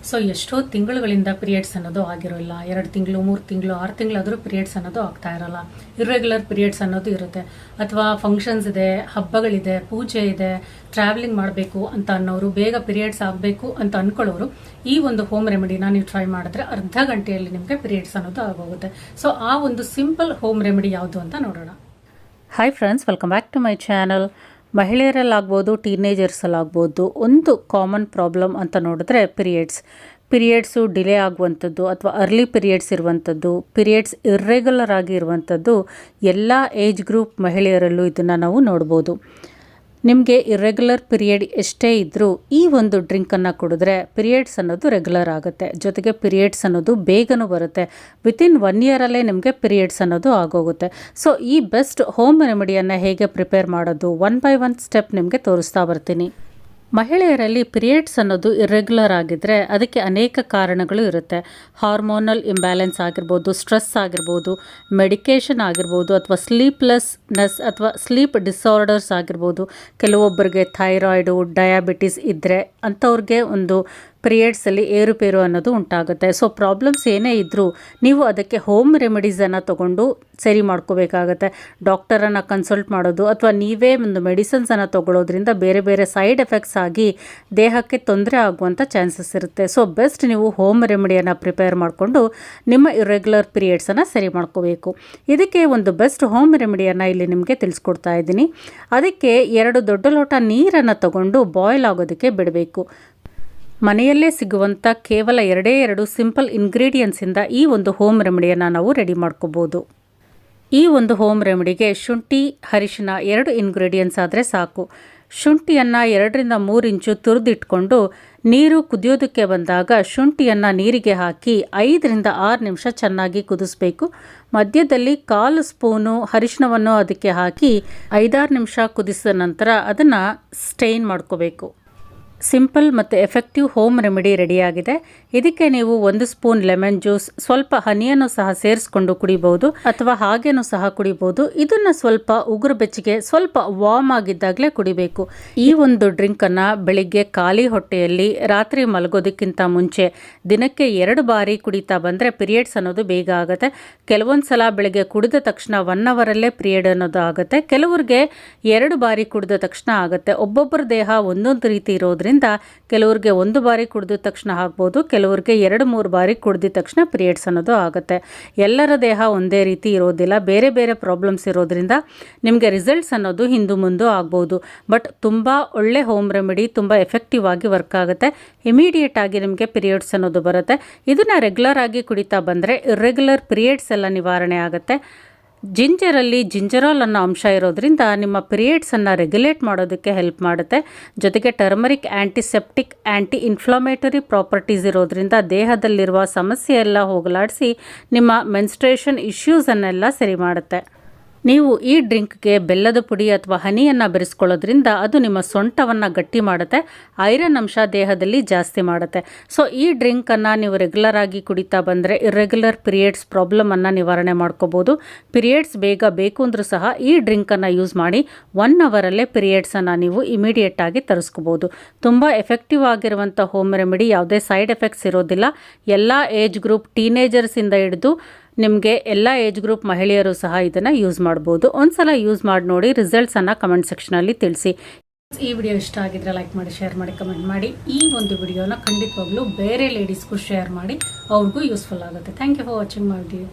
So ಎಷ್ಟೋ ತಿಂಗಳುಗಳಿಂದ periods ಅನ್ನೋದು ಆಗಿರೋಲ್ಲ. 2 ತಿಂಗಳು 3 ತಿಂಗಳು 6 ತಿಂಗಳಾದರೂ ಪೀರಿಯಡ್ಸ್ ಅನ್ನೋದು ಆಗ್ತಾ ಇರಲ್ಲ. ಇರ್ರೆಗ್ಯುಲರ್ ಪೀರಿಯಡ್ಸ್ ಅನ್ನೋದು ಇರುತ್ತೆ. ಅಥವಾ ಫಂಕ್ಷನ್ಸ್ ಇದೆ, ಹಬ್ಬಗಳಿದೆ, ಪೂಜೆ ಇದೆ, ಟ್ರಾವೆಲಿಂಗ್ ಮಾಡಬೇಕು ಅಂತ ಅನ್ನೋರು, ಬೇಗ ಪೀರಿಯಡ್ಸ್ ಆಗಬೇಕು ಅಂತ ಅನ್ಕೊಳ್ಳೋರು ಈ ಒಂದು ಹೋಮ್ ರೆಮಿಡಿನ ನೀವು ಟ್ರೈ ಮಾಡಿದ್ರೆ ಅರ್ಧ ಗಂಟೆಯಲ್ಲಿ ನಿಮಗೆ ಪೀರಿಯಡ್ಸ್ ಅನ್ನೋದು ಆಗೋಗುತ್ತೆ. ಸೊ ಆ ಒಂದು ಸಿಂಪಲ್ ಹೋಮ್ ರೆಮಿಡಿ ಯಾವುದು ಅಂತ ನೋಡೋಣ. Hi friends, welcome back to my channel. ಮಹಿಳೆಯರಲ್ಲಾಗ್ಬೋದು, ಟೀನೇಜರ್ಸಲ್ಲಾಗ್ಬೋದು, ಒಂದು ಕಾಮನ್ ಪ್ರಾಬ್ಲಮ್ ಅಂತ ನೋಡಿದ್ರೆ ಪೀರಿಯಡ್ಸು ಡಿಲೇ ಆಗುವಂಥದ್ದು ಅಥವಾ ಅರ್ಲಿ ಪೀರಿಯಡ್ಸ್ ಇರುವಂಥದ್ದು, ಪೀರಿಯಡ್ಸ್ ಇರ್ರೆಗ್ಯುಲರ್ ಆಗಿ ಇರುವಂಥದ್ದು ಎಲ್ಲ ಏಜ್ ಗ್ರೂಪ್ ಮಹಿಳೆಯರಲ್ಲೂ ಇದನ್ನು ನಾವು ನೋಡ್ಬೋದು. ನಿಮಗೆ ಇರ್ರೆಗ್ಯುಲರ್ ಪೀರಿಯಡ್ ಎಷ್ಟೇ ಇದ್ದರೂ ಈ ಒಂದು ಡ್ರಿಂಕನ್ನು ಕುಡಿದ್ರೆ ಪೀರಿಯಡ್ಸ್ ಅನ್ನೋದು ರೆಗ್ಯುಲರ್ ಆಗುತ್ತೆ. ಜೊತೆಗೆ ಪೀರಿಯಡ್ಸ್ ಅನ್ನೋದು ಬೇಗನೂ ಬರುತ್ತೆ. ವಿತಿನ್ 1 ಇಯರಲ್ಲೇ ನಿಮಗೆ ಪೀರಿಯಡ್ಸ್ ಅನ್ನೋದು ಆಗೋಗುತ್ತೆ. ಸೊ ಈ ಬೆಸ್ಟ್ ಹೋಮ್ ರೆಮಿಡಿಯನ್ನು ಹೇಗೆ ಪ್ರಿಪೇರ್ ಮಾಡೋದು, 1 ಬೈ 1 ಸ್ಟೆಪ್ ನಿಮಗೆ ತೋರಿಸ್ತಾ ಬರ್ತೀನಿ. ಮಹಿಳೆಯರಲ್ಲಿ ಪೀರಿಯಡ್ಸ್ ಅನ್ನೋದು ಇರ್ರೆಗ್ಯುಲರ್ ಆಗಿದ್ದರೆ ಅದಕ್ಕೆ ಅನೇಕ ಕಾರಣಗಳು ಇರುತ್ತೆ. ಹಾರ್ಮೋನಲ್ ಇಂಬ್ಯಾಲೆನ್ಸ್ ಆಗಿರ್ಬೋದು, ಸ್ಟ್ರೆಸ್ ಆಗಿರ್ಬೋದು, ಮೆಡಿಕೇಷನ್ ಆಗಿರ್ಬೋದು, ಅಥವಾ ಸ್ಲೀಪ್ಲೆಸ್ನೆಸ್ ಅಥವಾ ಸ್ಲೀಪ್ ಡಿಸಾರ್ಡರ್ಸ್ ಆಗಿರ್ಬೋದು. ಕೆಲವೊಬ್ಬರಿಗೆ ಥೈರಾಯ್ಡು, ಡಯಾಬಿಟಿಸ್ ಇದ್ದರೆ ಅಂಥವ್ರಿಗೆ ಒಂದು ಪೀರಿಯಡ್ಸಲ್ಲಿ ಏರುಪೇರು ಅನ್ನೋದು ಉಂಟಾಗುತ್ತೆ. ಸೊ ಪ್ರಾಬ್ಲಮ್ಸ್ ಏನೇ ಇದ್ದರೂ ನೀವು ಅದಕ್ಕೆ ಹೋಮ್ ರೆಮಿಡೀಸನ್ನು ತೊಗೊಂಡು ಸರಿ ಮಾಡ್ಕೋಬೇಕಾಗತ್ತೆ. ಡಾಕ್ಟರನ್ನು ಕನ್ಸಲ್ಟ್ ಮಾಡೋದು ಅಥವಾ ನೀವೇ ಒಂದು ಮೆಡಿಸಿನ್ಸನ್ನು ತೊಗೊಳ್ಳೋದ್ರಿಂದ ಬೇರೆ ಬೇರೆ ಸೈಡ್ ಎಫೆಕ್ಟ್ಸ್ ಆಗಿ ದೇಹಕ್ಕೆ ತೊಂದರೆ ಆಗುವಂಥ ಚಾನ್ಸಸ್ ಇರುತ್ತೆ. ಸೊ ಬೆಸ್ಟ್ ನೀವು ಹೋಮ್ ರೆಮಿಡಿಯನ್ನು ಪ್ರಿಪೇರ್ ಮಾಡಿಕೊಂಡು ನಿಮ್ಮ ಇರ್ರೆಗ್ಯುಲರ್ ಪೀರಿಯಡ್ಸನ್ನು ಸರಿ ಮಾಡ್ಕೋಬೇಕು. ಇದಕ್ಕೆ ಒಂದು ಬೆಸ್ಟ್ ಹೋಮ್ ರೆಮಿಡಿಯನ್ನು ಇಲ್ಲಿ ನಿಮಗೆ ತಿಳಿಸ್ಕೊಡ್ತಾ ಇದ್ದೀನಿ. ಅದಕ್ಕೆ 2 ದೊಡ್ಡ ಲೋಟ ನೀರನ್ನು ತಗೊಂಡು ಬಾಯ್ಲ್ ಆಗೋದಕ್ಕೆ ಬಿಡಬೇಕು. ಮನೆಯಲ್ಲೇ ಸಿಗುವಂಥ ಕೇವಲ 2 ಸಿಂಪಲ್ ಇಂಗ್ರೀಡಿಯೆಂಟ್ಸಿಂದ ಈ ಒಂದು ಹೋಮ್ ರೆಮಿಡಿಯನ್ನು ನಾವು ರೆಡಿ ಮಾಡ್ಕೋಬೋದು. ಈ ಒಂದು ಹೋಮ್ ರೆಮಿಡಿಗೆ ಶುಂಠಿ, ಅರಿಶಿನ 2 ಇಂಗ್ರೀಡಿಯೆಂಟ್ಸ್ ಆದರೆ ಸಾಕು. ಶುಂಠಿಯನ್ನು 2 ರಿಂದ 3 ಇಂಚು ತುರಿದಿಟ್ಕೊಂಡು ನೀರು ಕುದಿಯೋದಕ್ಕೆ ಬಂದಾಗ ಶುಂಠಿಯನ್ನು ನೀರಿಗೆ ಹಾಕಿ 5 ರಿಂದ 6 ನಿಮಿಷ ಚೆನ್ನಾಗಿ ಕುದಿಸ್ಬೇಕು. ಮಧ್ಯದಲ್ಲಿ 1/4 ಸ್ಪೂನು ಅರಿಶಿನವನ್ನು ಅದಕ್ಕೆ ಹಾಕಿ 5-6 ನಿಮಿಷ ಕುದಿಸಿದ ನಂತರ ಅದನ್ನು ಸ್ಟೇನ್ ಮಾಡ್ಕೋಬೇಕು. ಸಿಂಪಲ್ ಮತ್ತು ಎಫೆಕ್ಟಿವ್ ಹೋಮ್ ರೆಮಿಡಿ ರೆಡಿಯಾಗಿದೆ. ಇದಕ್ಕೆ ನೀವು 1 ಸ್ಪೂನ್ ಲೆಮನ್ ಜ್ಯೂಸ್, ಸ್ವಲ್ಪ ಹನಿಯನ್ನು ಸಹ ಸೇರಿಸ್ಕೊಂಡು ಕುಡಿಬಹುದು ಅಥವಾ ಹಾಗೇನೂ ಸಹ ಕುಡಿಬಹುದು. ಇದನ್ನು ಸ್ವಲ್ಪ ಉಗುರು ಬೆಚ್ಚಗೆ ಸ್ವಲ್ಪ ವಾರ್ಮ್ ಆಗಿದ್ದಾಗಲೇ ಕುಡಿಬೇಕು. ಈ ಒಂದು ಡ್ರಿಂಕನ್ನು ಬೆಳಿಗ್ಗೆ ಖಾಲಿ ಹೊಟ್ಟೆಯಲ್ಲಿ ರಾತ್ರಿ ಮಲಗೋದಕ್ಕಿಂತ ಮುಂಚೆ ದಿನಕ್ಕೆ 2 ಬಾರಿ ಕುಡಿತಾ ಬಂದರೆ ಪೀರಿಯಡ್ಸ್ ಅನ್ನೋದು ಬೇಗ ಆಗುತ್ತೆ. ಕೆಲವೊಂದು ಸಲ ಬೆಳಗ್ಗೆ ಕುಡಿದ ತಕ್ಷಣ 1 ಅವರಲ್ಲೇ ಪೀರಿಯಡ್ ಅನ್ನೋದು ಆಗುತ್ತೆ. ಕೆಲವ್ರಿಗೆ 2 ಬಾರಿ ಕುಡಿದ ತಕ್ಷಣ ಆಗುತ್ತೆ. ಒಬ್ಬೊಬ್ಬರ ದೇಹ ಒಂದೊಂದು ರೀತಿ ಇರೋದ್ರಿಂದ ಕೆಲವ್ರಿಗೆ 1 ಬಾರಿ ಕುಡಿದ ತಕ್ಷಣ ಆಗ್ಬೋದು, ಕೆಲವ್ರಿಗೆ 2-3 ಬಾರಿ ಕುಡಿದ ತಕ್ಷಣ ಪೀರಿಯಡ್ಸ್ ಅನ್ನೋದು ಆಗುತ್ತೆ. ಎಲ್ಲರ ದೇಹ ಒಂದೇ ರೀತಿ ಇರೋದಿಲ್ಲ, ಬೇರೆ ಬೇರೆ ಪ್ರಾಬ್ಲಮ್ಸ್ ಇರೋದ್ರಿಂದ ನಿಮಗೆ ರಿಸಲ್ಟ್ಸ್ ಅನ್ನೋದು ಹಿಂದು ಮುಂದೆ ಆಗ್ಬೋದು. ಬಟ್ ತುಂಬ ಒಳ್ಳೆ ಹೋಮ್ ರೆಮಿಡಿ, ತುಂಬ ಎಫೆಕ್ಟಿವ್ ಆಗಿ ವರ್ಕ್ ಆಗುತ್ತೆ. ಇಮಿಡಿಯೇಟ್ ಆಗಿ ನಿಮಗೆ ಪೀರಿಯಡ್ಸ್ ಅನ್ನೋದು ಬರುತ್ತೆ. ಇದನ್ನು ರೆಗ್ಯುಲರ್ ಆಗಿ ಕುಡಿತಾ ಬಂದರೆ ಇರ್ರೆಗ್ಯುಲರ್ ಪೀರಿಯಡ್ಸ್ ಎಲ್ಲ ನಿವಾರಣೆ ಆಗುತ್ತೆ. ಜಿಂಜರಲ್ಲಿ ಜಿಂಜರಾಲ್ ಅನ್ನೋ ಅಂಶ ಇರೋದ್ರಿಂದ ನಿಮ್ಮ ಪೀರಿಯಡ್ಸನ್ನು ರೆಗ್ಯುಲೇಟ್ ಮಾಡೋದಕ್ಕೆ ಹೆಲ್ಪ್ ಮಾಡುತ್ತೆ. ಜೊತೆಗೆ ಟರ್ಮರಿಕ್ ಆ್ಯಂಟಿಸೆಪ್ಟಿಕ್, ಆ್ಯಂಟಿ ಇನ್ಫ್ಲಮೇಟರಿ ಪ್ರಾಪರ್ಟೀಸ್ ಇರೋದ್ರಿಂದ ದೇಹದಲ್ಲಿರುವ ಸಮಸ್ಯೆ ಎಲ್ಲ ಹೋಗಲಾಡಿಸಿ ನಿಮ್ಮ ಮೆನ್ಸ್ಟ್ರೇಷನ್ ಇಶ್ಯೂಸನ್ನೆಲ್ಲ ಸರಿ ಮಾಡುತ್ತೆ. ನೀವು ಈ ಡ್ರಿಂಕ್ಗೆ ಬೆಲ್ಲದ ಪುಡಿ ಅಥವಾ ಹನಿಯನ್ನು ಬೆರೆಸ್ಕೊಳ್ಳೋದ್ರಿಂದ ಅದು ನಿಮ್ಮ ಸೊಂಟವನ್ನು ಗಟ್ಟಿ ಮಾಡುತ್ತೆ, ಐರನ್ ಅಂಶ ದೇಹದಲ್ಲಿ ಜಾಸ್ತಿ ಮಾಡುತ್ತೆ. ಸೊ ಈ ಡ್ರಿಂಕನ್ನು ನೀವು ರೆಗ್ಯುಲರ್ ಆಗಿ ಕುಡಿತಾ ಬಂದರೆ ಇರ್ರೆಗ್ಯುಲರ್ ಪೀರಿಯಡ್ಸ್ ಪ್ರಾಬ್ಲಮನ್ನು ನಿವಾರಣೆ ಮಾಡ್ಕೋಬೋದು. ಪೀರಿಯಡ್ಸ್ ಬೇಗ ಬೇಕು ಅಂದರೂ ಸಹ ಈ ಡ್ರಿಂಕನ್ನು ಯೂಸ್ ಮಾಡಿ 1 ಅವರಲ್ಲೇ ಪೀರಿಯಡ್ಸನ್ನು ನೀವು ಇಮಿಡಿಯೇಟ್ ಆಗಿ ತರಿಸ್ಕೋಬೋದು. ತುಂಬ ಎಫೆಕ್ಟಿವ್ ಆಗಿರುವಂಥ ಹೋಮ್ ರೆಮಿಡಿ, ಯಾವುದೇ ಸೈಡ್ ಎಫೆಕ್ಟ್ಸ್ ಇರೋದಿಲ್ಲ. ಎಲ್ಲ ಏಜ್ ಗ್ರೂಪ್, ಟೀನೇಜರ್ಸಿಂದ ಹಿಡಿದು ನಿಮಗೆ ಎಲ್ಲ ಏಜ್ ಗ್ರೂಪ್ ಮಹಿಳೆಯರು ಸಹ ಇದನ್ನು ಯೂಸ್ ಮಾಡ್ಬೋದು. ಒಂದ್ಸಲ ಯೂಸ್ ಮಾಡಿ ನೋಡಿ, ರಿಸಲ್ಟ್ಸನ್ನು ಕಮೆಂಟ್ ಸೆಕ್ಷನಲ್ಲಿ ತಿಳಿಸಿ. ಈ ವಿಡಿಯೋ ಇಷ್ಟ ಆಗಿದ್ರೆ ಲೈಕ್ ಮಾಡಿ, ಶೇರ್ ಮಾಡಿ, ಕಮೆಂಟ್ ಮಾಡಿ. ಈ ಒಂದು ವಿಡಿಯೋನ ಖಂಡಿತವಾಗ್ಲೂ ಬೇರೆ ಲೇಡೀಸ್ಗೂ ಶೇರ್ ಮಾಡಿ, ಅವ್ರಿಗೂ ಯೂಸ್ಫುಲ್ ಆಗುತ್ತೆ. Thank you for watching my video.